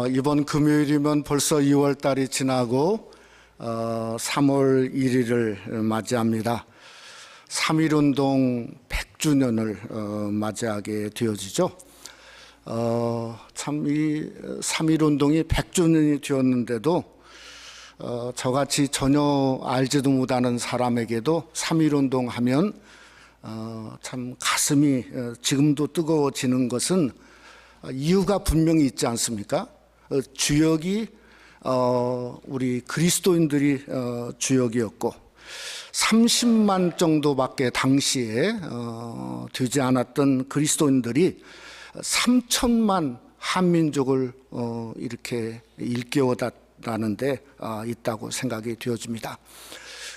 이번 금요일이면 벌써 2월 달이 지나고 3월 1일을 맞이합니다. 3.1운동 100주년을 맞이하게 되어지죠. 참 이 3.1운동이 100주년이 되었는데도 저같이 전혀 알지도 못하는 사람에게도 3.1운동 하면 참 가슴이 지금도 뜨거워지는 것은 이유가 분명히 있지 않습니까? 주역이 우리 그리스도인들이 주역이었고 30만 정도밖에 당시에 되지 않았던 그리스도인들이 3천만 한민족을 이렇게 일깨워다는 데 있다고 생각이 되어집니다.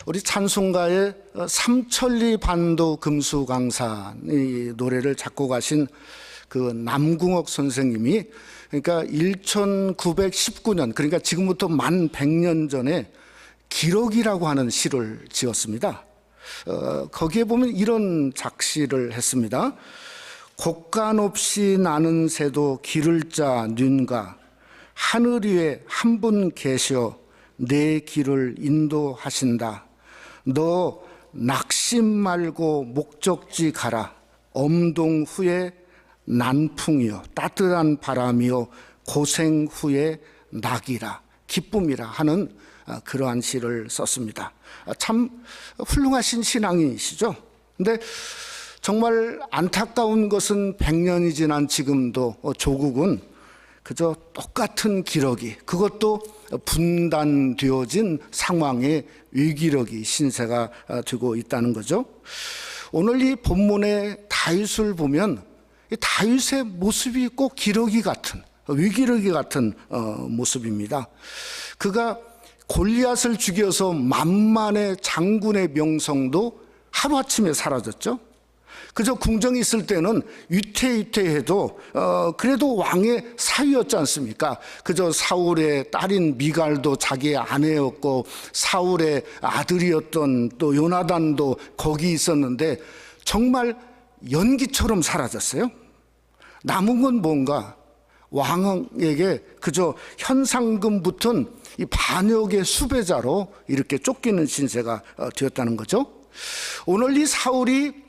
우리 찬송가의 삼천리 반도 금수강산 이 노래를 작곡하신 그 남궁옥 선생님이 그러니까 1919년 그러니까 지금부터 1100년 전에 기록이라고 하는 시를 지었습니다. 거기에 보면 이런 작시를 했습니다. 곡간 없이 나는 새도 기를 짜 눈가 하늘 위에 한 분 계셔 내 길을 인도하신다. 너 낙심 말고 목적지 가라. 엄동 후에 난풍이요 따뜻한 바람이요 고생 후에 낙이라 기쁨이라 하는 그러한 시를 썼습니다. 참 훌륭하신 신앙인이시죠. 근데 정말 안타까운 것은 100년이 지난 지금도 조국은 그저 똑같은 기러기, 그것도 분단되어진 상황의 위기력이 신세가 되고 있다는 거죠. 오늘 이 본문의 다윗을 보면 다윗의 모습이 꼭 기러기 같은, 위기러기 같은 모습입니다. 그가 골리앗을 죽여서 만만의 장군의 명성도 하루아침에 사라졌죠. 그저 궁정에 있을 때는 위태위태해도 그래도 왕의 사위였지 않습니까? 그저 사울의 딸인 미갈도 자기의 아내였고 사울의 아들이었던 또 요나단도 거기 있었는데 정말 연기처럼 사라졌어요. 남은 건 뭔가 왕에게 그저 현상금 붙은 이 반역의 수배자로 이렇게 쫓기는 신세가 되었다는 거죠. 오늘 이 사울이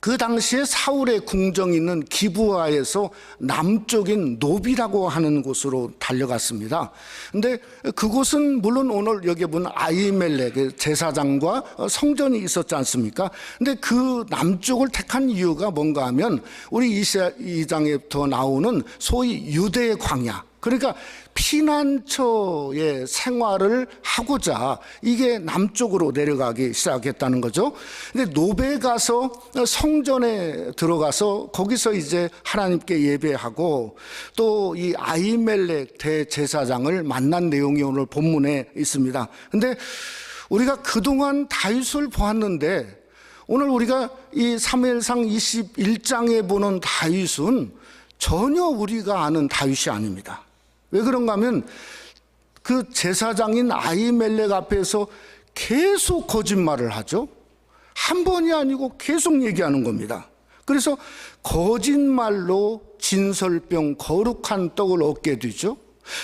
그 당시에 사울의 궁정이 있는 기브아에서 남쪽인 노비라고 하는 곳으로 달려갔습니다. 근데 그곳은 물론 오늘 여기 보면 아히멜렉 제사장과 성전이 있었지 않습니까? 근데 그 남쪽을 택한 이유가 뭔가 하면 우리 이사야 2장에부터 나오는 소위 유대의 광야, 그러니까 피난처의 생활을 하고자 이게 남쪽으로 내려가기 시작했다는 거죠. 근데 노베 가서 성전에 들어가서 거기서 이제 하나님께 예배하고 또 이 아히멜렉 대제사장을 만난 내용이 오늘 본문에 있습니다. 근데 우리가 그동안 다윗을 보았는데 오늘 우리가 이 사무엘상 21장에 보는 다윗은 전혀 우리가 아는 다윗이 아닙니다. 왜 그런가 하면 그 제사장인 아히멜렉 앞에서 계속 거짓말을 하죠. 한 번이 아니고 계속 얘기하는 겁니다. 그래서 거짓말로 진설병 거룩한 떡을 얻게 되죠.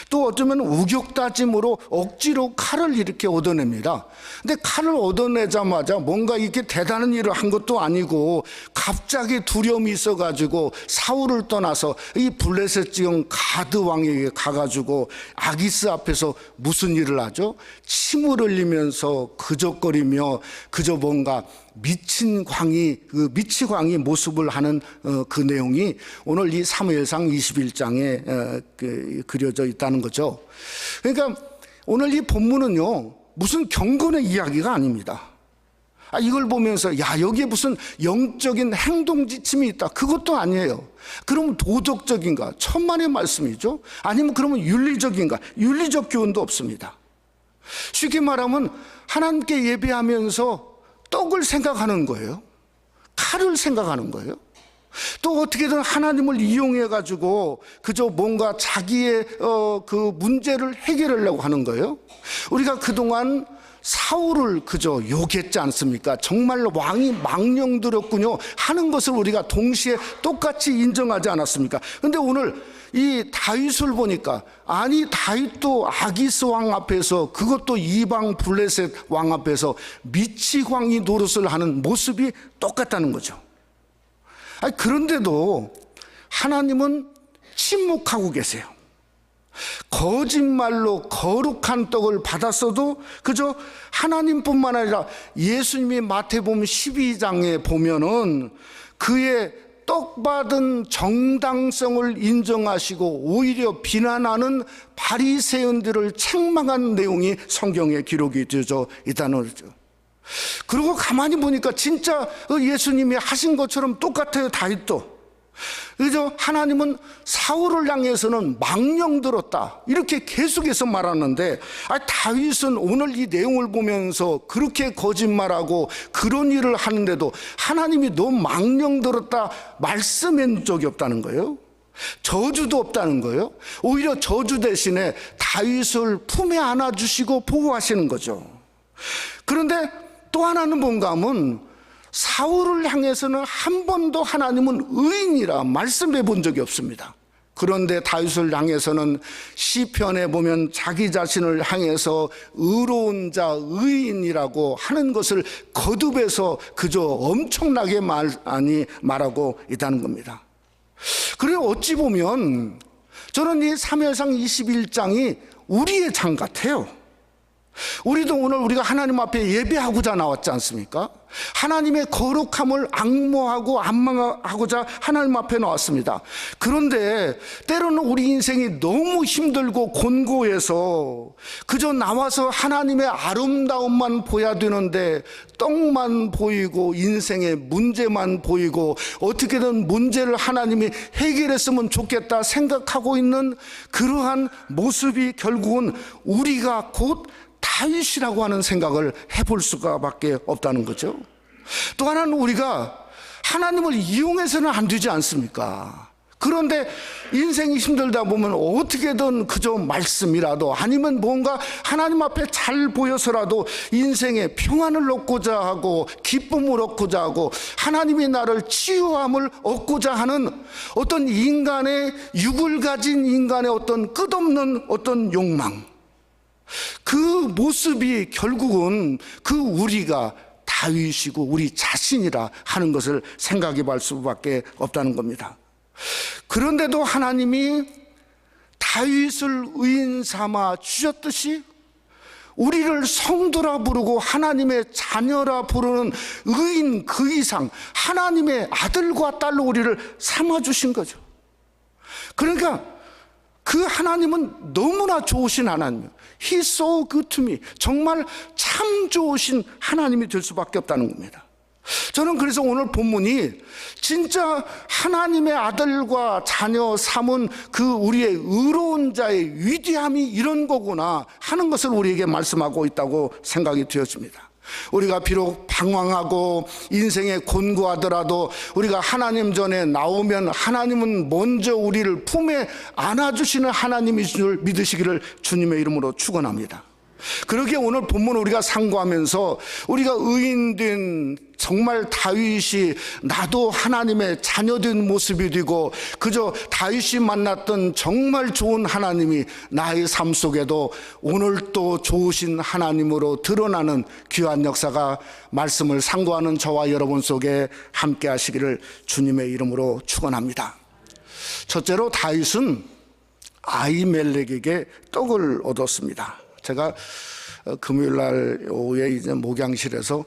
또 어쩌면 우격다짐으로 억지로 칼을 이렇게 얻어냅니다. 근데 칼을 얻어내자마자 뭔가 이렇게 대단한 일을 한 것도 아니고 갑자기 두려움이 있어가지고 사울을 떠나서 이 블레셋 지경 가드 왕에게 가가지고 아기스 앞에서 무슨 일을 하죠? 침을 흘리면서 그적거리며 그저 뭔가 미친 광이 모습을 하는 그 내용이 오늘 이 사무엘상 21장에 그려져 있다는 거죠. 그러니까 오늘 이 본문은요 무슨 경건의 이야기가 아닙니다. 이걸 보면서 여기에 무슨 영적인 행동 지침이 있다, 그것도 아니에요. 그러면 도덕적인가? 천만의 말씀이죠. 아니면 그러면 윤리적인가? 윤리적 교훈도 없습니다. 쉽게 말하면 하나님께 예배하면서 떡을 생각하는 거예요. 칼을 생각하는 거예요. 또 어떻게든 하나님을 이용해 가지고 그저 뭔가 자기의 그 문제를 해결하려고 하는 거예요. 우리가 그동안 사울을 그저 욕했지 않습니까? 정말로 왕이 망령들었군요 하는 것을 우리가 동시에 똑같이 인정하지 않았습니까? 그런데 오늘 이 다윗을 보니까 아니 다윗도 아기스 왕 앞에서 그것도 이방 블레셋 왕 앞에서 미치 광이 노릇을 하는 모습이 똑같다는 거죠. 아니, 그런데도 하나님은 침묵하고 계세요. 거짓말로 거룩한 떡을 받았어도 그저 하나님뿐만 아니라 예수님이 마태복음 12장에 보면은 그의 떡 받은 정당성을 인정하시고 오히려 비난하는 바리새인들을 책망한 내용이 성경에 기록이 되어져 있다는 거죠. 그리고 가만히 보니까 진짜 예수님이 하신 것처럼 똑같아요. 다윗도. 그래서 하나님은 사울을 향해서는 망령 들었다 이렇게 계속해서 말하는데, 다윗은 오늘 이 내용을 보면서 그렇게 거짓말하고 그런 일을 하는데도 하나님이 너 망령 들었다 말씀한 적이 없다는 거예요. 저주도 없다는 거예요. 오히려 저주 대신에 다윗을 품에 안아주시고 보호하시는 거죠. 그런데 또 하나는 뭔가 하면 사울을 향해서는 한 번도 하나님은 의인이라 말씀해 본 적이 없습니다. 그런데 다윗을 향해서는 시편에 보면 자기 자신을 향해서 의로운 자 의인이라고 하는 것을 거듭해서 그저 엄청나게 많이 말하고 있다는 겁니다. 그래서 어찌 보면 저는 이 사무엘상 21장이 우리의 장 같아요. 우리도 오늘 우리가 하나님 앞에 예배하고자 나왔지 않습니까? 하나님의 거룩함을 앙모하고 안망하고자 하나님 앞에 나왔습니다. 그런데 때로는 우리 인생이 너무 힘들고 곤고해서 그저 나와서 하나님의 아름다움만 보여야 되는데 떡만 보이고 인생의 문제만 보이고 어떻게든 문제를 하나님이 해결했으면 좋겠다 생각하고 있는 그러한 모습이 결국은 우리가 곧 다윗이라고 하는 생각을 해볼 수가 밖에 없다는 거죠. 또 하나는 우리가 하나님을 이용해서는 안 되지 않습니까? 그런데 인생이 힘들다 보면 어떻게든 그저 말씀이라도 아니면 뭔가 하나님 앞에 잘 보여서라도 인생에 평안을 얻고자 하고 기쁨을 얻고자 하고 하나님이 나를 치유함을 얻고자 하는 어떤 인간의 육을 가진 인간의 어떤 끝없는 어떤 욕망, 그 모습이 결국은 그 우리가 다윗이고 우리 자신이라 하는 것을 생각해 볼 수밖에 없다는 겁니다. 그런데도 하나님이 다윗을 의인 삼아 주셨듯이 우리를 성도라 부르고 하나님의 자녀라 부르는 의인 그 이상 하나님의 아들과 딸로 우리를 삼아 주신 거죠. 그러니까 그 하나님은 너무나 좋으신 하나님, He's so good to me. 정말 참 좋으신 하나님이 될 수밖에 없다는 겁니다. 저는 그래서 오늘 본문이 진짜 하나님의 아들과 자녀 삼은 그 우리의 의로운 자의 위대함이 이런 거구나 하는 것을 우리에게 말씀하고 있다고 생각이 되었습니다. 우리가 비록 방황하고 인생에 곤고하더라도 우리가 하나님 전에 나오면 하나님은 먼저 우리를 품에 안아주시는 하나님인 줄 믿으시기를 주님의 이름으로 축원합니다. 그렇게 오늘 본문 우리가 상고하면서 우리가 의인된 정말 다윗이 나도 하나님의 자녀된 모습이 되고 그저 다윗이 만났던 정말 좋은 하나님이 나의 삶 속에도 오늘 또 좋으신 하나님으로 드러나는 귀한 역사가 말씀을 상고하는 저와 여러분 속에 함께 하시기를 주님의 이름으로 축원합니다. 첫째로 다윗은 아히멜렉에게 떡을 얻었습니다. 제가 금요일 날 오후에 이제 목양실에서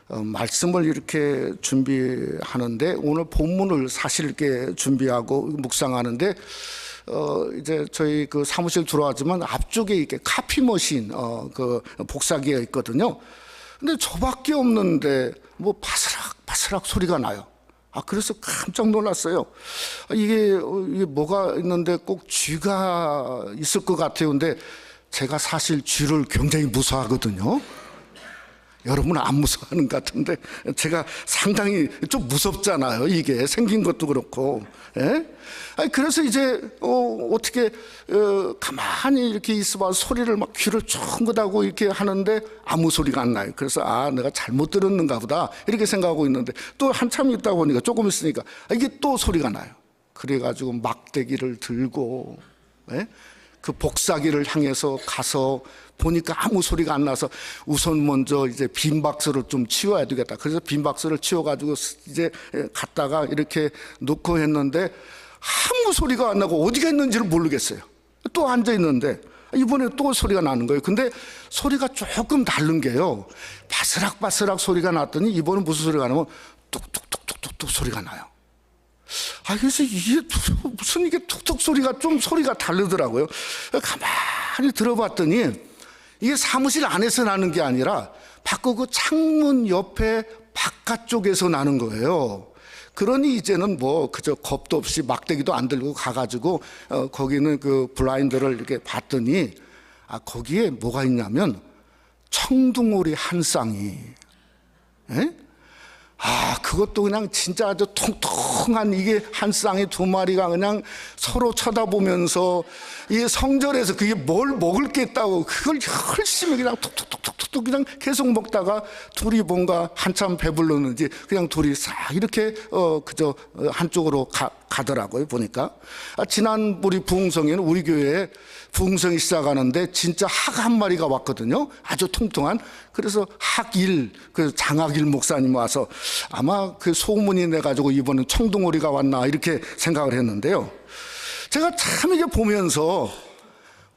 말씀을 이렇게 준비하는데 오늘 본문을 사실 이렇게 준비하고 묵상하는데 이제 저희 그 사무실 들어왔지만 앞쪽에 이렇게 카피 머신 그 복사기가 있거든요. 근데 저밖에 없는데 뭐 바스락 소리가 나요. 그래서 깜짝 놀랐어요. 이게 뭐가 있는데 꼭 쥐가 있을 것 같아요. 근데 제가 사실 쥐를 굉장히 무서워하거든요. 여러분은 안 무서워하는 것 같은데 제가 상당히 좀 무섭잖아요. 이게 생긴 것도 그렇고. 예? 그래서 이제 어떻게 가만히 이렇게 있어봐 소리를 막 귀를 쫑긋하고 이렇게 하는데 아무 소리가 안 나요. 그래서 내가 잘못 들었는가 보다 이렇게 생각하고 있는데 또 한참 있다 보니까 조금 있으니까 이게 또 소리가 나요. 그래가지고 막대기를 들고, 예? 그 복사기를 향해서 가서 보니까 아무 소리가 안 나서 우선 먼저 이제 빈 박스를 좀 치워야 되겠다. 그래서 빈 박스를 치워가지고 이제 갖다가 이렇게 놓고 했는데 아무 소리가 안 나고 어디가 있는지를 모르겠어요. 또 앉아 있는데 이번에 또 소리가 나는 거예요. 근데 소리가 조금 다른 게요. 바스락바스락 소리가 났더니 이번엔 무슨 소리가 나면 뚝뚝뚝뚝뚝 소리가 나요. 그래서 이게 무슨 이게 툭툭 소리가 좀 소리가 다르더라고요. 가만히 들어봤더니 이게 사무실 안에서 나는 게 아니라 밖에 그 창문 옆에 바깥쪽에서 나는 거예요. 그러니 이제는 뭐 그저 겁도 없이 막대기도 안 들고 가가지고 거기는 그 블라인드를 이렇게 봤더니 거기에 뭐가 있냐면 청둥오리 한 쌍이, 예? 그것도 그냥 진짜 아주 통통한 이게 한 쌍이 두 마리가 그냥 서로 쳐다보면서 이 성전에서 그게 뭘 먹을 게 있다고 그걸 열심히 그냥 툭툭툭툭툭 그냥 계속 먹다가 둘이 뭔가 한참 배불렀는지 그냥 둘이 싹 이렇게 그저 한쪽으로 가더라고요. 보니까 지난 우리 부흥성에는 우리 교회에 부흥성이 시작하는데 진짜 학 한 마리가 왔거든요. 아주 통통한. 그래서 학일 그 장학일 목사님 와서 아마 그 소문이 내가지고 이번엔 청둥오리가 왔나 이렇게 생각을 했는데요. 제가 참 이게 보면서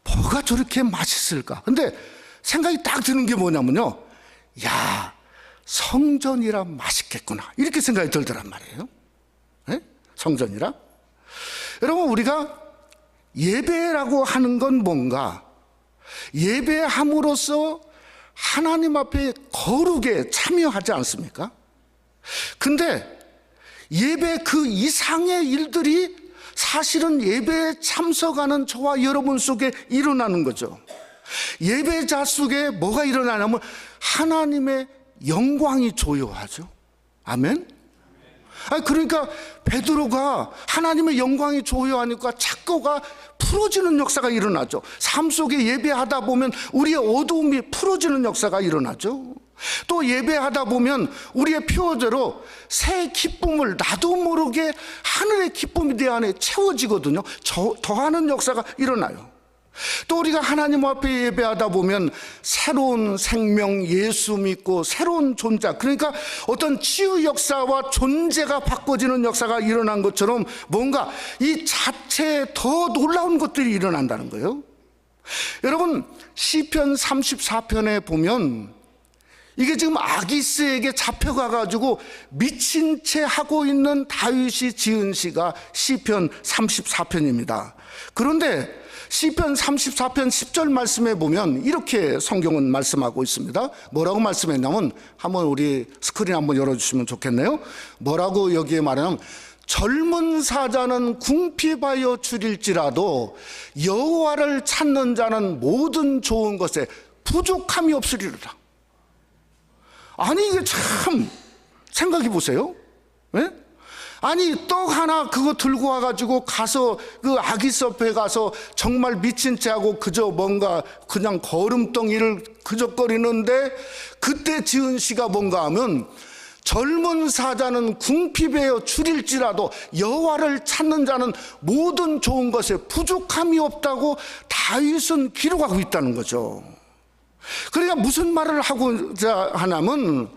뭐가 저렇게 맛있을까? 근데 생각이 딱 드는 게 뭐냐면요. 야, 성전이라 맛있겠구나. 이렇게 생각이 들더란 말이에요. 네? 성전이라. 여러분, 우리가 예배라고 하는 건 뭔가? 예배함으로써 하나님 앞에 거룩에 참여하지 않습니까? 근데 예배 그 이상의 일들이 사실은 예배에 참석하는 저와 여러분 속에 일어나는 거죠. 예배자 속에 뭐가 일어나냐면 하나님의 영광이 조요하죠. 아멘? 그러니까 베드로가 하나님의 영광이 조요하니까 착고가 풀어지는 역사가 일어나죠. 삶 속에 예배하다 보면 우리의 어두움이 풀어지는 역사가 일어나죠. 또 예배하다 보면 우리의 표어대로 새 기쁨을 나도 모르게 하늘의 기쁨이 내 안에 채워지거든요. 더하는 역사가 일어나요. 또 우리가 하나님 앞에 예배하다 보면 새로운 생명, 예수 믿고 새로운 존재, 그러니까 어떤 치유 역사와 존재가 바꿔지는 역사가 일어난 것처럼 뭔가 이 자체에 더 놀라운 것들이 일어난다는 거예요. 여러분, 시편 34편에 보면 이게 지금 아기스에게 잡혀가가지고 미친 채 하고 있는 다윗이 지은 시가 시편 34편입니다. 그런데 시편 34편 10절 말씀에 보면 이렇게 성경은 말씀하고 있습니다. 뭐라고 말씀했냐면 한번 우리 스크린 한번 열어주시면 좋겠네요. 뭐라고 여기에 말하냐면 젊은 사자는 궁핍하여 줄일지라도 여호와를 찾는 자는 모든 좋은 것에 부족함이 없으리로다. 아니 이게 참 생각해 보세요. 네? 아니 떡 하나 그거 들고 와가지고 가서 그 아기섭에 가서 정말 미친 채 하고 그저 뭔가 그냥 거름덩이를 그적거리는데 그때 지은 시가 뭔가 하면 젊은 사자는 궁핍하여 줄일지라도 여호와를 찾는 자는 모든 좋은 것에 부족함이 없다고 다윗은 기록하고 있다는 거죠. 그러니까 무슨 말을 하고자 하냐면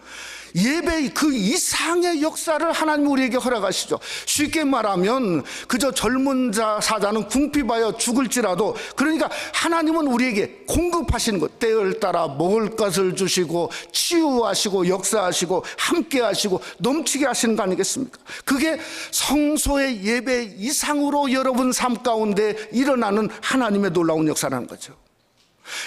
예배 그 이상의 역사를 하나님 우리에게 허락하시죠. 쉽게 말하면 그저 젊은 사자는 궁핍하여 죽을지라도, 그러니까 하나님은 우리에게 공급하시는 것, 때를 따라 먹을 것을 주시고 치유하시고 역사하시고 함께 하시고 넘치게 하시는 거 아니겠습니까? 그게 성소의 예배 이상으로 여러분 삶 가운데 일어나는 하나님의 놀라운 역사라는 거죠.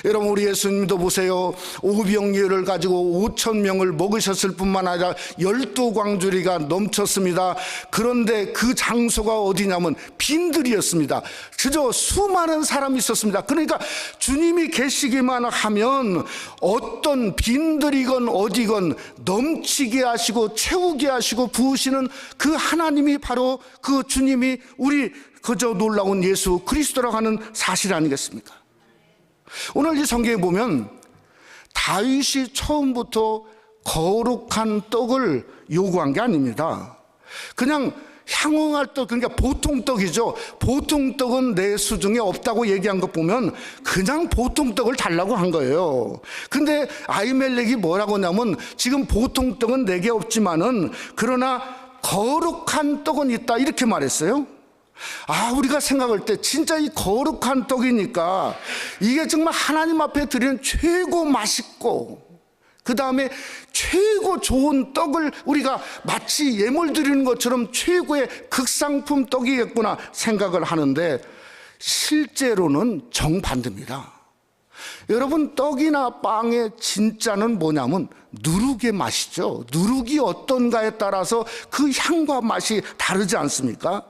여러분, 우리 예수님도 보세요. 오병이어를 가지고 5,000명을 먹으셨을 뿐만 아니라 12광주리가 넘쳤습니다. 그런데 그 장소가 어디냐면 빈들이었습니다. 그저 수많은 사람이 있었습니다. 그러니까 주님이 계시기만 하면 어떤 빈들이건 어디건 넘치게 하시고 채우게 하시고 부으시는 그 하나님이 바로 그 주님이 우리 그저 놀라운 예수 그리스도라고 하는 사실 아니겠습니까? 오늘 이 성경에 보면 다윗이 처음부터 거룩한 떡을 요구한 게 아닙니다. 그냥 향응할 떡, 그러니까 보통 떡이죠. 보통 떡은 내 수중에 없다고 얘기한 것 보면 그냥 보통 떡을 달라고 한 거예요. 근데 아히멜렉이 뭐라고 하냐면 지금 보통 떡은 내게 없지만은 그러나 거룩한 떡은 있다, 이렇게 말했어요. 우리가 생각할 때 진짜 이 거룩한 떡이니까 이게 정말 하나님 앞에 드리는 최고 맛있고 그 다음에 최고 좋은 떡을 우리가 마치 예물 드리는 것처럼 최고의 극상품 떡이겠구나 생각을 하는데 실제로는 정반대입니다. 여러분, 떡이나 빵의 진짜는 뭐냐면 누룩의 맛이죠. 누룩이 어떤가에 따라서 그 향과 맛이 다르지 않습니까?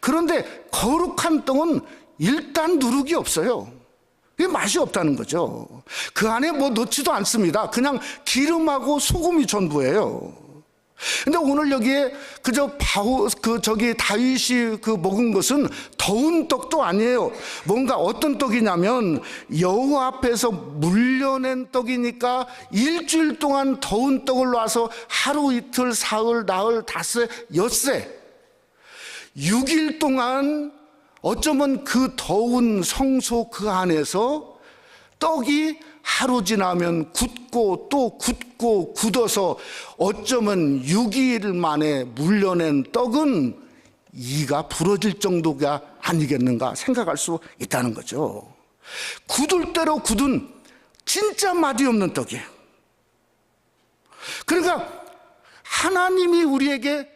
그런데 거룩한 떡은 일단 누룩이 없어요. 그게 맛이 없다는 거죠. 그 안에 뭐 넣지도 않습니다. 그냥 기름하고 소금이 전부예요. 근데 오늘 여기에 다윗이 먹은 것은 더운 떡도 아니에요. 뭔가 어떤 떡이냐면 여호와 앞에서 물려낸 떡이니까 일주일 동안 더운 떡을 놔서 하루 이틀 사흘 나흘 닷새 엿새 6일 동안 어쩌면 그 더운 성소 그 안에서 떡이 하루 지나면 굳고 또 굳고 굳어서 어쩌면 6일 만에 물려낸 떡은 이가 부러질 정도가 아니겠는가 생각할 수 있다는 거죠. 굳을 대로 굳은 진짜 맛이 없는 떡이에요. 그러니까 하나님이 우리에게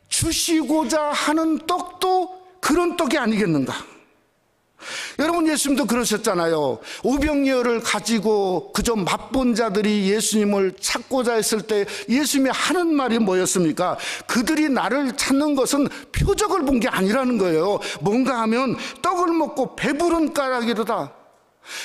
주시고자 하는 떡도 그런 떡이 아니겠는가. 여러분, 예수님도 그러셨잖아요. 오병이어를 가지고 그저 맛본 자들이 예수님을 찾고자 했을 때 예수님이 하는 말이 뭐였습니까? 그들이 나를 찾는 것은 표적을 본 게 아니라는 거예요. 뭔가 하면 떡을 먹고 배부른 까닭이로다.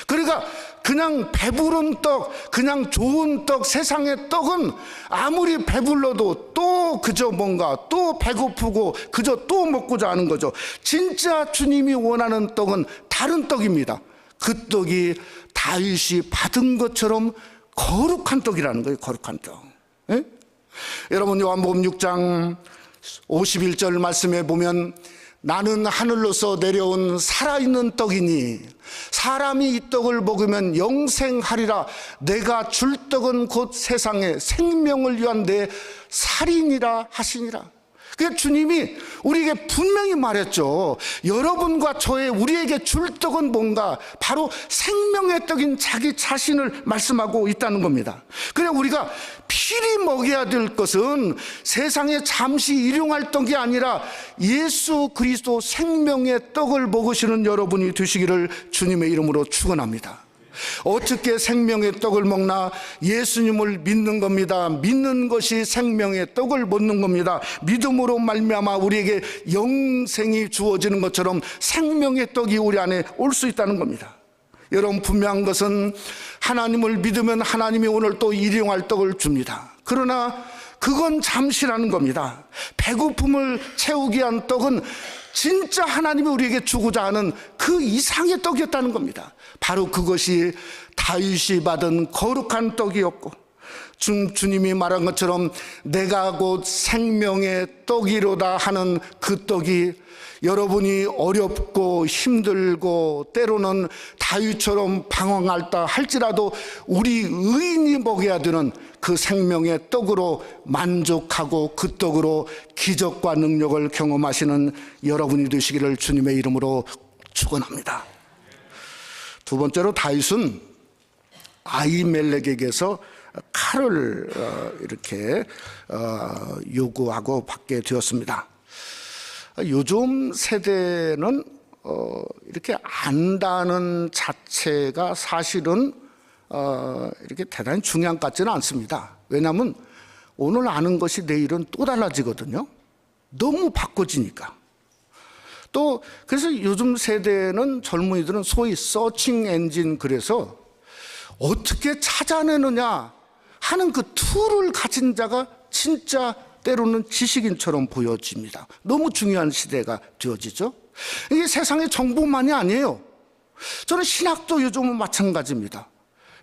그러니까 그냥 배부른 떡, 그냥 좋은 떡, 세상의 떡은 아무리 배불러도 또 그저 뭔가 또 배고프고 그저 또 먹고자 하는 거죠. 진짜 주님이 원하는 떡은 다른 떡입니다. 그 떡이 다윗이 받은 것처럼 거룩한 떡이라는 거예요. 거룩한 떡. 예? 여러분, 요한복음 6장 51절 말씀에 보면 나는 하늘로서 내려온 살아있는 떡이니 사람이 이 떡을 먹으면 영생하리라. 내가 줄 떡은 곧 세상에 생명을 위한 내 살이니라 하시니라. 그러니까 주님이 우리에게 분명히 말했죠. 여러분과 우리에게 줄 떡은 뭔가 바로 생명의 떡인 자기 자신을 말씀하고 있다는 겁니다. 그냥 우리가 필히 먹여야 될 것은 세상에 잠시 일용할 떡이 아니라 예수 그리스도 생명의 떡을 먹으시는 여러분이 되시기를 주님의 이름으로 축원합니다. 어떻게 생명의 떡을 먹나? 예수님을 믿는 겁니다. 믿는 것이 생명의 떡을 먹는 겁니다. 믿음으로 말미암아 우리에게 영생이 주어지는 것처럼 생명의 떡이 우리 안에 올 수 있다는 겁니다. 여러분, 분명한 것은 하나님을 믿으면 하나님이 오늘 또 일용할 떡을 줍니다. 그러나 그건 잠시라는 겁니다. 배고픔을 채우기 위한 떡은 진짜 하나님이 우리에게 주고자 하는 그 이상의 떡이었다는 겁니다. 바로 그것이 다윗이 받은 거룩한 떡이었고 주님이 말한 것처럼 내가 곧 생명의 떡이로다 하는 그 떡이 여러분이 어렵고 힘들고 때로는 다윗처럼 방황할다 할지라도 우리 의인이 먹여야 되는 그 생명의 떡으로 만족하고 그 떡으로 기적과 능력을 경험하시는 여러분이 되시기를 주님의 이름으로 축원합니다. 두 번째로 다윗은 아히멜렉에게서 칼을 이렇게 요구하고 받게 되었습니다. 요즘 세대는 이렇게 안다는 자체가 사실은 이렇게 대단히 중요한 것 같지는 않습니다. 왜냐하면 오늘 아는 것이 내일은 또 달라지거든요. 너무 바꿔지니까. 또 그래서 요즘 세대는 젊은이들은 소위 서칭 엔진, 그래서 어떻게 찾아내느냐 하는 그 툴을 가진 자가 진짜 때로는 지식인처럼 보여집니다. 너무 중요한 시대가 되어지죠. 이게 세상의 정보만이 아니에요. 저는 신학도 요즘은 마찬가지입니다.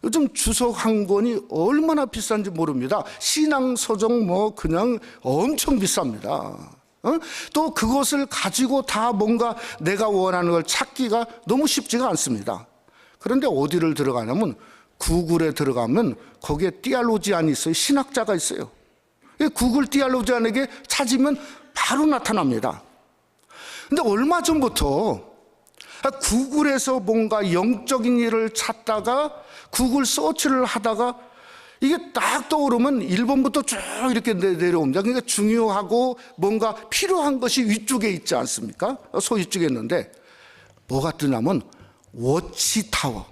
요즘 주석 한 권이 얼마나 비싼지 모릅니다. 신앙서적 그냥 엄청 비쌉니다. 또 그것을 가지고 다 뭔가 내가 원하는 걸 찾기가 너무 쉽지가 않습니다. 그런데 어디를 들어가냐면 구글에 들어가면 거기에 띠알로지안이 있어요. 신학자가 있어요. 구글 띠알로지안에게 찾으면 바로 나타납니다. 근데 얼마 전부터 구글에서 뭔가 영적인 일을 찾다가 구글 서치를 하다가 이게 딱 떠오르면 1번부터 쭉 이렇게 내려옵니다. 그러니까 중요하고 뭔가 필요한 것이 위쪽에 있지 않습니까? 소위쪽에 있는데 뭐가 뜨냐면 워치타워.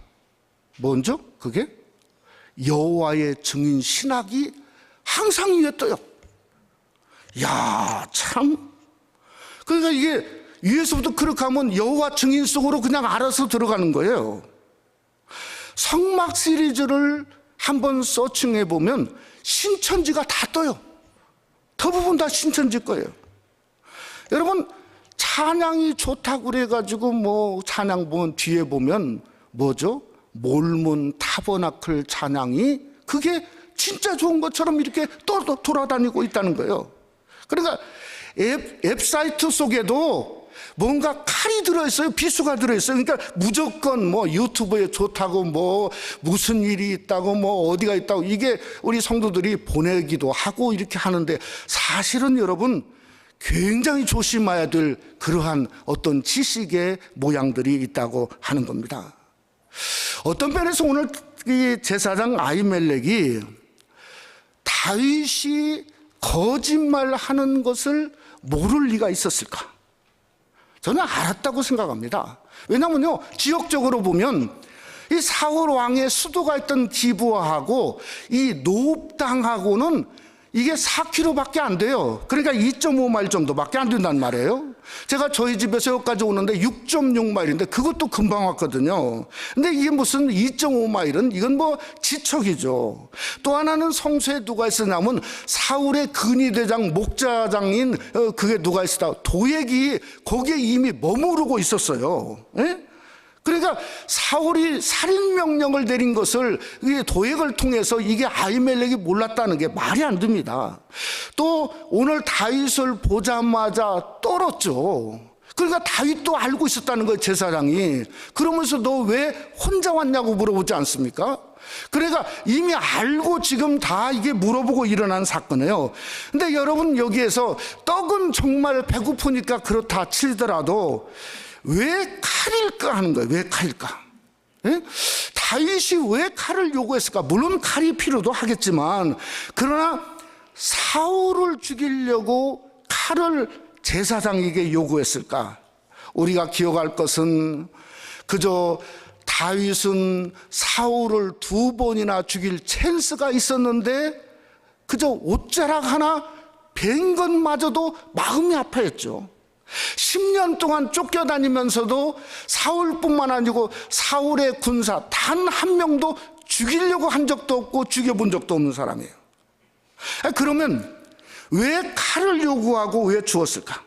먼저 그게 여호와의 증인 신학이 항상 위에 떠요. 야, 참. 그러니까 이게 위에서부터 그렇게 하면 여호와 증인 속으로 그냥 알아서 들어가는 거예요. 성막 시리즈를 한번 서칭해 보면 신천지가 다 떠요. 대부분 다 신천지 거예요. 여러분, 찬양이 좋다고 그래가지고 뭐 찬양 보면 뒤에 보면 뭐죠? 몰문 타버나클 찬양이 그게 진짜 좋은 것처럼 이렇게 또 돌아다니고 있다는 거예요. 그러니까 웹사이트 속에도 뭔가 칼이 들어있어요. 비수가 들어있어요. 그러니까 무조건 뭐 유튜브에 좋다고 뭐 무슨 일이 있다고 뭐 어디가 있다고 이게 우리 성도들이 보내기도 하고 이렇게 하는데 사실은 여러분 굉장히 조심해야 될 그러한 어떤 지식의 모양들이 있다고 하는 겁니다. 어떤 면에서 오늘 이 제사장 아히멜렉이 다윗이 거짓말하는 것을 모를 리가 있었을까? 저는 알았다고 생각합니다. 왜냐하면요, 지역적으로 보면 이 사울 왕의 수도가 있던 기브아하고 이 노업 땅하고는 이게 4km밖에 안 돼요. 그러니까 2.5마일 정도밖에 안 된단 말이에요. 제가 저희 집에서 여기까지 오는데 6.6마일인데 그것도 금방 왔거든요. 근데 이게 무슨 2.5마일은 이건 뭐 지척이죠. 또 하나는 성소에 누가 있었냐면 사울의 근위대장 목자장인 그게 누가 있었다. 도액이 거기에 이미 머무르고 있었어요. 예? 그러니까 사울이 살인명령을 내린 것을 도액을 통해서 이게 아히멜렉이 몰랐다는 게 말이 안 됩니다. 또 오늘 다윗을 보자마자 떨었죠. 그러니까 다윗도 알고 있었다는 거예요, 제사장이. 그러면서 너 왜 혼자 왔냐고 물어보지 않습니까? 그러니까 이미 알고 지금 다 이게 물어보고 일어난 사건이에요. 근데 여러분, 여기에서 떡은 정말 배고프니까 그렇다 치더라도 왜 칼일까 하는 거예요. 왜 칼일까? 예? 다윗이 왜 칼을 요구했을까? 물론 칼이 필요도 하겠지만 그러나 사울을 죽이려고 칼을 제사장에게 요구했을까? 우리가 기억할 것은 그저 다윗은 사울을 2번이나 죽일 찬스가 있었는데 그저 옷자락 하나 벤 것마저도 마음이 아파했죠. 10년 동안 쫓겨다니면서도 사울뿐만 아니고 사울의 군사 단 한 명도 죽이려고 한 적도 없고 죽여본 적도 없는 사람이에요. 그러면 왜 칼을 요구하고 왜 주었을까?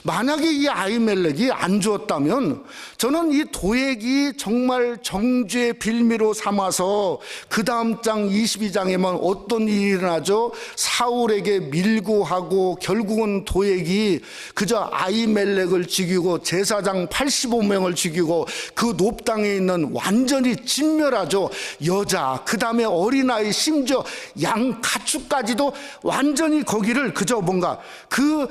만약에 이 아히멜렉이 안 주었다면 저는 이 도액이 정말 정죄의 빌미로 삼아서 그 다음 장 22장에만 어떤 일이 일어나죠? 사울에게 밀고하고 결국은 도액이 그저 아히멜렉을 죽이고 제사장 85명을 죽이고 그 높당에 있는 완전히 진멸하죠. 여자, 그 다음에 어린아이, 심지어 양 가축까지도 완전히 거기를 그저 뭔가 그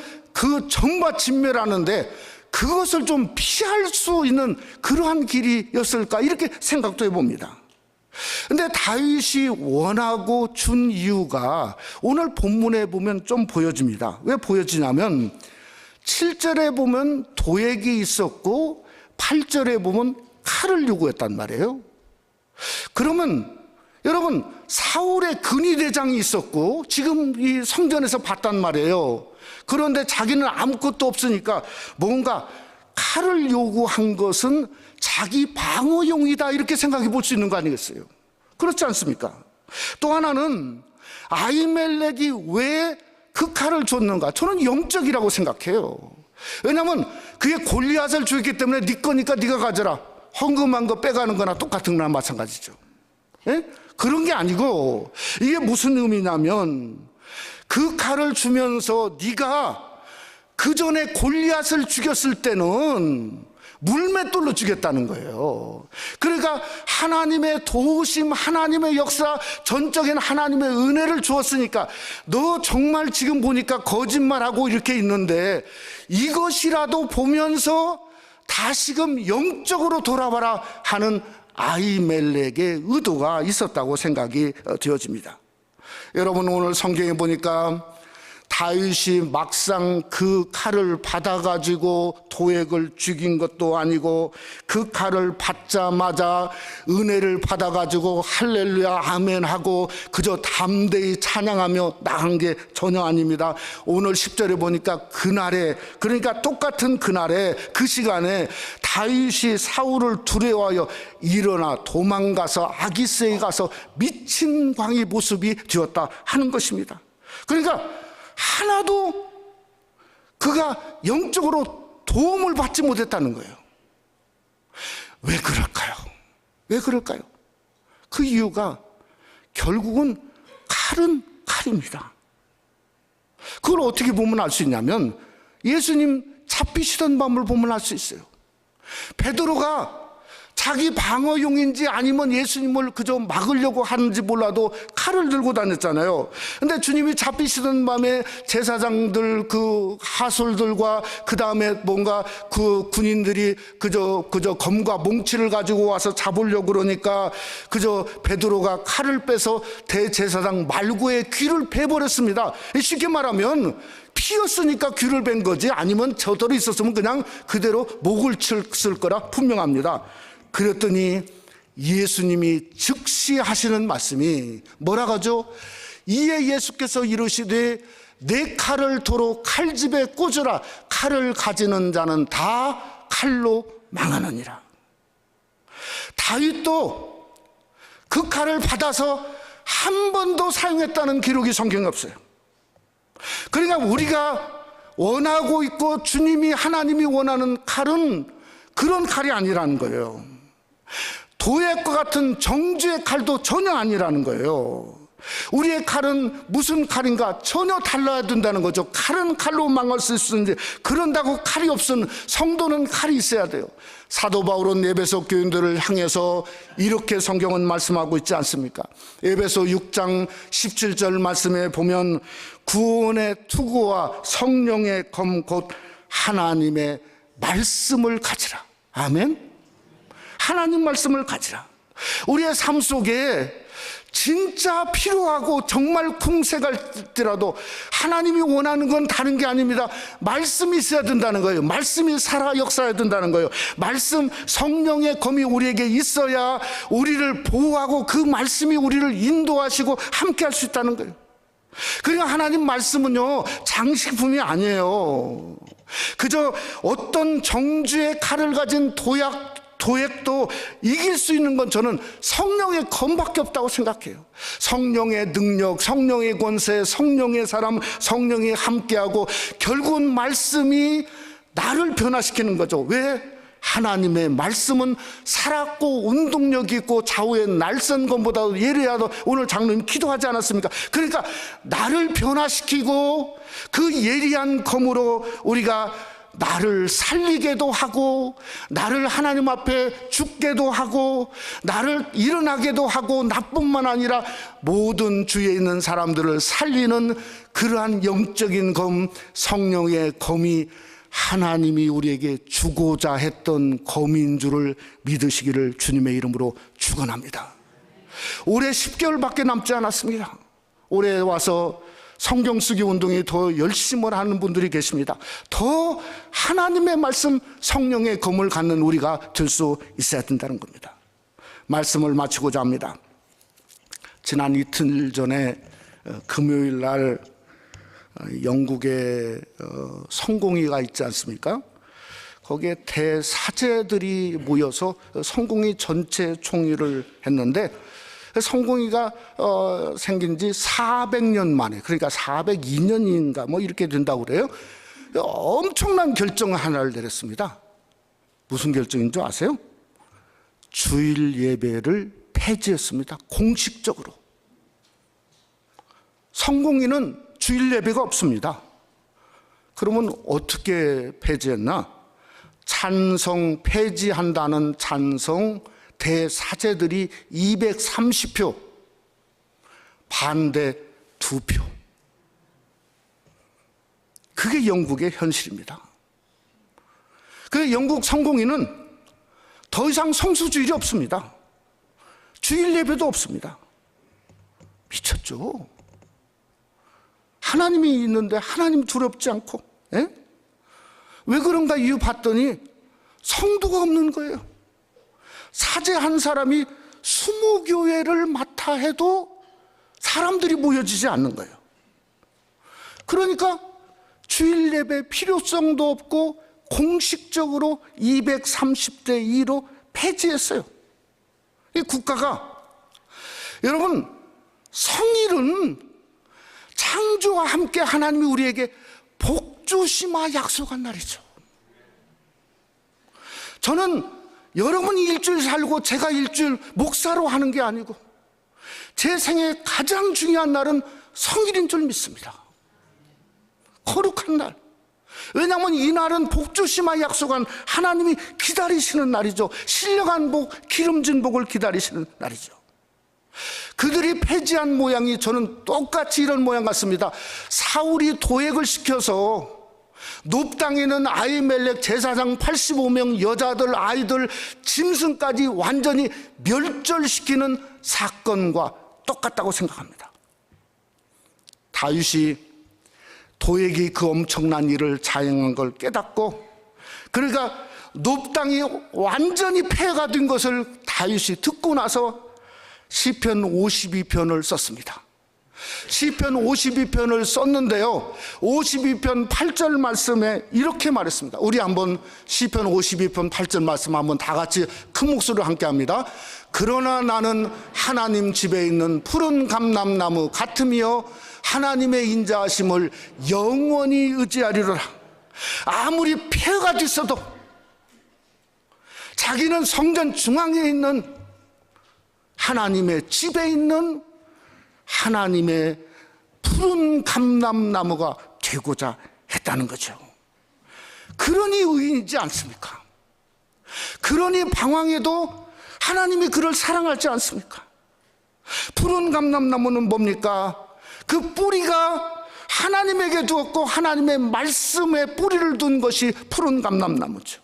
전부 진멸하는데 그것을 좀 피할 수 있는 그러한 길이었을까 이렇게 생각도 해봅니다. 근데 다윗이 원하고 준 이유가 오늘 본문에 보면 좀 보여집니다. 왜 보여지냐면 7절에 보면 도액이 있었고 8절에 보면 칼을 요구했단 말이에요. 그러면 여러분, 사울의 근위대장이 있었고 지금 이 성전에서 봤단 말이에요. 그런데 자기는 아무것도 없으니까 뭔가 칼을 요구한 것은 자기 방어용이다 이렇게 생각해 볼 수 있는 거 아니겠어요? 그렇지 않습니까? 또 하나는 아히멜렉이 왜 그 칼을 줬는가? 저는 영적이라고 생각해요. 왜냐하면 그게 골리앗을 죽였기 때문에 네 거니까 네가 가져라. 헌금한 거 빼가는 거나 똑같은 거나 마찬가지죠. 예? 그런 게 아니고 이게 무슨 의미냐면 그 칼을 주면서 네가 그 전에 골리앗을 죽였을 때는 물맷돌로 죽였다는 거예요. 그러니까 하나님의 도우심, 하나님의 역사, 전적인 하나님의 은혜를 주었으니까 너 정말 지금 보니까 거짓말하고 이렇게 있는데 이것이라도 보면서 다시금 영적으로 돌아봐라 하는 아히멜렉의 의도가 있었다고 생각이 되어집니다. 여러분, 오늘 성경에 보니까 다윗이 막상 그 칼을 받아가지고 도액을 죽인 것도 아니고 그 칼을 받자마자 은혜를 받아가지고 할렐루야 아멘 하고 그저 담대히 찬양하며 나간 게 전혀 아닙니다. 오늘 10절에 보니까 그날에, 그러니까 똑같은 그날에 그 시간에 다윗이 사울을 두려워하여 일어나 도망가서 아기스에 가서 미친 광의 모습이 되었다 하는 것입니다. 그러니까 하나도 그가 영적으로 도움을 받지 못했다는 거예요. 왜 그럴까요? 왜 그럴까요? 그 이유가 결국은 칼은 칼입니다. 그걸 어떻게 보면 알 수 있냐면 예수님 잡히시던 밤을 보면 알 수 있어요. 베드로가 자기 방어용인지 아니면 예수님을 그저 막으려고 하는지 몰라도 칼을 들고 다녔잖아요. 근데 주님이 잡히시던 밤에 제사장들 그 하솔들과 그 다음에 뭔가 그 군인들이 그저 검과 몽치를 가지고 와서 잡으려고 그러니까 그저 베드로가 칼을 빼서 대제사장 말구의 귀를 베버렸습니다. 쉽게 말하면 피었으니까 귀를 벤 거지 아니면 저대로 있었으면 그냥 그대로 목을 쳤을 거라 분명합니다. 그랬더니 예수님이 즉시 하시는 말씀이 뭐라고 하죠? 이에 예수께서 이르시되 내 칼을 도로 칼집에 꽂으라. 칼을 가지는 자는 다 칼로 망하느니라. 다윗도 그 칼을 받아서 한 번도 사용했다는 기록이 성경에 없어요. 그러니까 우리가 원하고 있고 주님이 하나님이 원하는 칼은 그런 칼이 아니라는 거예요. 도액과 같은 정죄의 칼도 전혀 아니라는 거예요. 우리의 칼은 무슨 칼인가 전혀 달라야 된다는 거죠. 칼은 칼로 망할 수 있는데 그런다고 칼이 없은 성도는 칼이 있어야 돼요. 사도 바울은 에베소 교인들을 향해서 이렇게 성경은 말씀하고 있지 않습니까? 에베소 6장 17절 말씀에 보면 구원의 투구와 성령의 검 곧 하나님의 말씀을 가지라. 아멘. 하나님 말씀을 가지라. 우리의 삶 속에 진짜 필요하고 정말 궁색할지라도 하나님이 원하는 건 다른 게 아닙니다. 말씀이 있어야 된다는 거예요. 말씀이 살아 역사해야 된다는 거예요. 말씀, 성령의 검이 우리에게 있어야 우리를 보호하고 그 말씀이 우리를 인도하시고 함께 할 수 있다는 거예요. 그러니까 하나님 말씀은요 장식품이 아니에요. 그저 어떤 정죄의 칼을 가진 도액도 이길 수 있는 건 저는 성령의 검밖에 없다고 생각해요. 성령의 능력, 성령의 권세, 성령의 사람, 성령이 함께하고 결국은 말씀이 나를 변화시키는 거죠. 왜? 하나님의 말씀은 살았고 운동력 있고 좌우의 날선 검보다도 예리하다. 오늘 장로님 기도하지 않았습니까? 그러니까 나를 변화시키고 그 예리한 검으로 우리가 나를 살리게도 하고 나를 하나님 앞에 죽게도 하고 나를 일어나게도 하고 나뿐만 아니라 모든 주위에 있는 사람들을 살리는 그러한 영적인 검, 성령의 검이 하나님이 우리에게 주고자 했던 검인 줄을 믿으시기를 주님의 이름으로 축원합니다. 올해 10개월밖에 남지 않았습니다. 올해 와서 성경 쓰기 운동이 더 열심히 하는 분들이 계십니다. 더 하나님의 말씀, 성령의 검을 갖는 우리가 될 수 있어야 된다는 겁니다. 말씀을 마치고자 합니다. 지난 이틀 전에 금요일 날 영국에 성공회가 있지 않습니까? 거기에 대사제들이 모여서 성공회 전체 총회를 했는데 성공회가 생긴 지 400년 만에, 그러니까 402년인가 뭐 이렇게 된다고 그래요. 엄청난 결정 하나를 내렸습니다. 무슨 결정인 줄 아세요? 주일 예배를 폐지했습니다. 공식적으로. 성공회는 주일 예배가 없습니다. 그러면 어떻게 폐지했나? 찬성 폐지한다는 찬성 대사제들이 230표, 반대 2표. 그게 영국의 현실입니다. 그 영국 성공회는 더 이상 성수주일이 없습니다. 주일 예배도 없습니다. 미쳤죠? 하나님이 있는데 하나님 두렵지 않고, 예? 왜 그런가 이유 봤더니 성도가 없는 거예요. 사제 한 사람이 20교회를 맡아 해도 사람들이 모여지지 않는 거예요. 그러니까 주일 예배 필요성도 없고 공식적으로 230대 2로 폐지했어요. 이 국가가, 여러분, 성일은 창조와 함께 하나님이 우리에게 복주시마 약속한 날이죠. 저는 여러분이 일주일 살고 제가 일주일 목사로 하는 게 아니고 제 생애 가장 중요한 날은 성일인 줄 믿습니다. 거룩한 날. 왜냐하면 이 날은 복주시마 약속한 하나님이 기다리시는 날이죠. 신령한 복, 기름진 복을 기다리시는 날이죠. 그들이 폐지한 모양이 저는 똑같이 이런 모양 같습니다. 사울이 도액을 시켜서 놋 땅에는 아히멜렉 제사장 85명 여자들, 아이들, 짐승까지 완전히 멸절시키는 사건과 똑같다고 생각합니다. 다윗이 도액이 그 엄청난 일을 자행한 걸 깨닫고, 그러니까 놋 땅이 완전히 폐해가 된 것을 다윗이 듣고 나서 시편 52편을 썼습니다. 시편 52편을 썼는데요, 52편 8절 말씀에 이렇게 말했습니다. 우리 한번 시편 52편 8절 말씀 한번 다 같이 큰 목소리로 함께 합니다. 그러나 나는 하나님 집에 있는 푸른 감람나무 같으며 하나님의 인자하심을 영원히 의지하리로라. 아무리 폐허가 됐어도 자기는 성전 중앙에 있는 하나님의 집에 있는 하나님의 푸른 감람나무가 되고자 했다는 거죠. 그러니 의인이지 않습니까? 그러니 방황해도 하나님이 그를 사랑하지 않습니까? 푸른 감람나무는 뭡니까? 그 뿌리가 하나님에게 두었고 하나님의 말씀에 뿌리를 둔 것이 푸른 감람나무죠.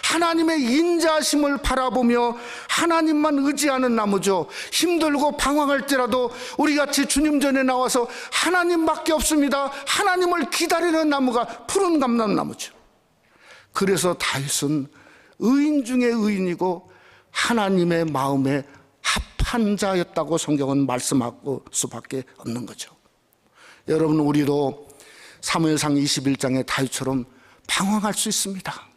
하나님의 인자하심을 바라보며 하나님만 의지하는 나무죠. 힘들고 방황할 때라도 우리같이 주님 전에 나와서 하나님밖에 없습니다, 하나님을 기다리는 나무가 푸른 감람나무죠. 그래서 다윗은 의인 중에 의인이고 하나님의 마음에 합한 자였다고 성경은 말씀할 수밖에 없는 거죠. 여러분, 우리도 사무엘상 21장의 다윗처럼 방황할 수 있습니다.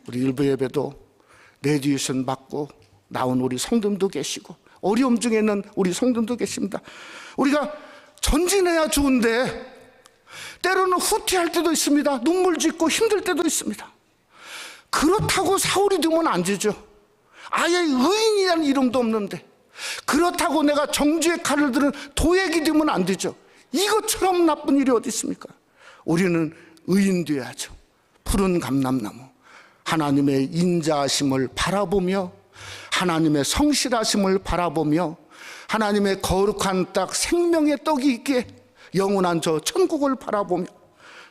우리 일부 예배도 레디에이션 받고 나온 우리 성도님도 계시고 어려움 중에 있는 우리 성도님도 계십니다. 우리가 전진해야 좋은데 때로는 후퇴할 때도 있습니다. 눈물 짓고 힘들 때도 있습니다. 그렇다고 사울이 되면 안 되죠. 아예 의인이라는 이름도 없는데 그렇다고 내가 정죄의 칼을 들은 도액이 되면 안 되죠. 이것처럼 나쁜 일이 어디 있습니까? 우리는 의인 되어야죠. 푸른 감람나무, 하나님의 인자하심을 바라보며 하나님의 성실하심을 바라보며 하나님의 거룩한 땅 생명의 떡이 있게 영원한 저 천국을 바라보며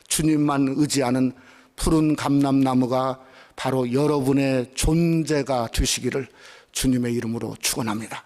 주님만 의지하는 푸른 감람나무가 바로 여러분의 존재가 되시기를 주님의 이름으로 축원합니다.